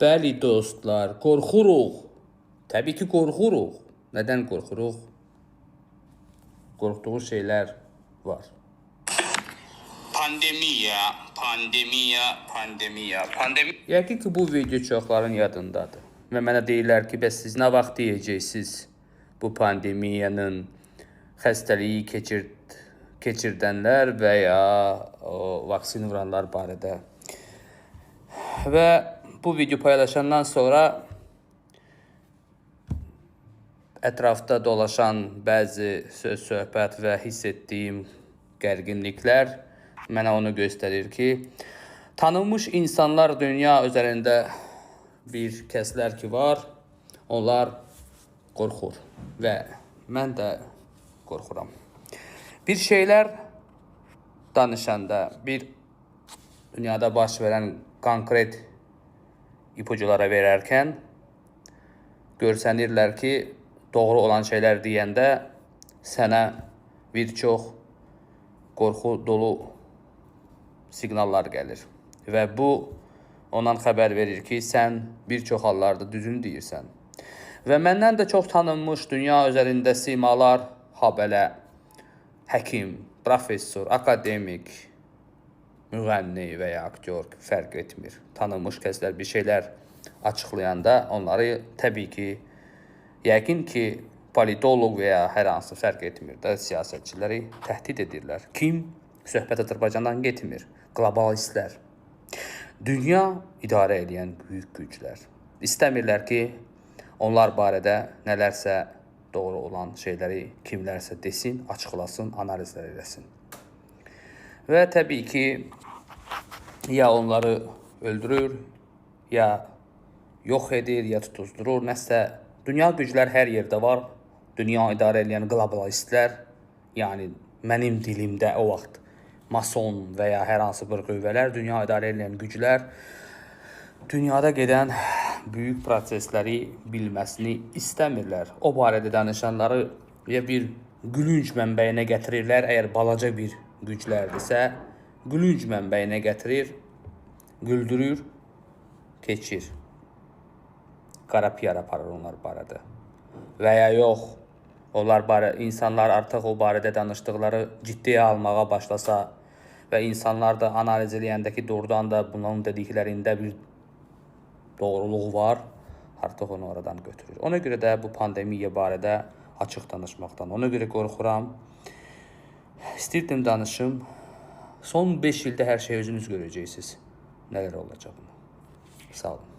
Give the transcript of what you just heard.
Bəli dostlar, qorxuruq. Təbii ki, qorxuruq. Nədən qorxuruq? Qorxduğu şeylər var. Pandemiya. Yəqin ki, bu video çoxların yadındadır. Və mənə deyirlər ki, bəs siz nə vaxt deyəcəksiniz bu pandemiyanın xəstəliyi keçirdənlər və ya vaksin vuranlar barədə. Və bu video paylaşandan sonra ətrafda dolaşan bəzi söz-söhbət və hiss etdiyim gərginliklər mənə onu göstərir ki, tanınmış insanlar dünya üzərində bir kəslər ki var, onlar qorxur və mən də qorxuram. Bir şeylər danışanda, bir dünyada baş verən konkret ipuculara verərkən görsənirlər ki, doğru olan şeylər deyəndə sənə bir çox qorxu dolu siqnallar gəlir. Və bu ondan xəbər verir ki, sən bir çox hallarda düzünü deyirsən. Və məndən də çox tanınmış dünya üzərində simalar, habelə həkim, professor, akademik, müğənni və ya aktyor fərq etmir. Tanınmış kəslər bir şeylər açıqlayanda onları təbii ki, yəqin ki, politolog və ya hər hansı fərq etmir də siyasətçiləri təhdid edirlər. Kim? Söhbət Azərbaycandan getmir. Qlobalistlər. Dünya idarə edən böyük güclər. İstəmirlər ki, onlar barədə nələrsə doğru olan şeyləri kimlərsə desin, açıqlasın, analizlər eləsin. Və təbii ki, ya onları öldürür, ya yox edir, ya tutuzdurur, nəsə. Dünya güclər hər yerdə var. Dünya idarə edən qlobalistlər, yəni mənim dilimdə o vaxt mason və ya hər hansı bir qüvvələr, dünya idarə edən güclər dünyada gedən böyük prosesləri bilməsini istəmirlər. O barədə danışanları ya bir gülünc mənbəyinə gətirirlər, əgər balaca bir güclərdirsə, gülünc mənbəyinə gətirir, güldürür, keçir. Qara PR aparır onlar barədə. Və ya yox, insanlar artıq o barədə danışdıqları ciddiyə almağa başlasa və insanlar da analiz eləyəndə ki, doğrudan da bunun dediklərində bir doğruluq var, artıq onu oradan götürür. Ona görə də bu pandemiya barədə açıq danışmaqdan, ona görə qorxuram. İstirdim danışım. Son 5 ildə hər şey özünüz görəcəksiniz. Nələr olacağını. Sağ olun.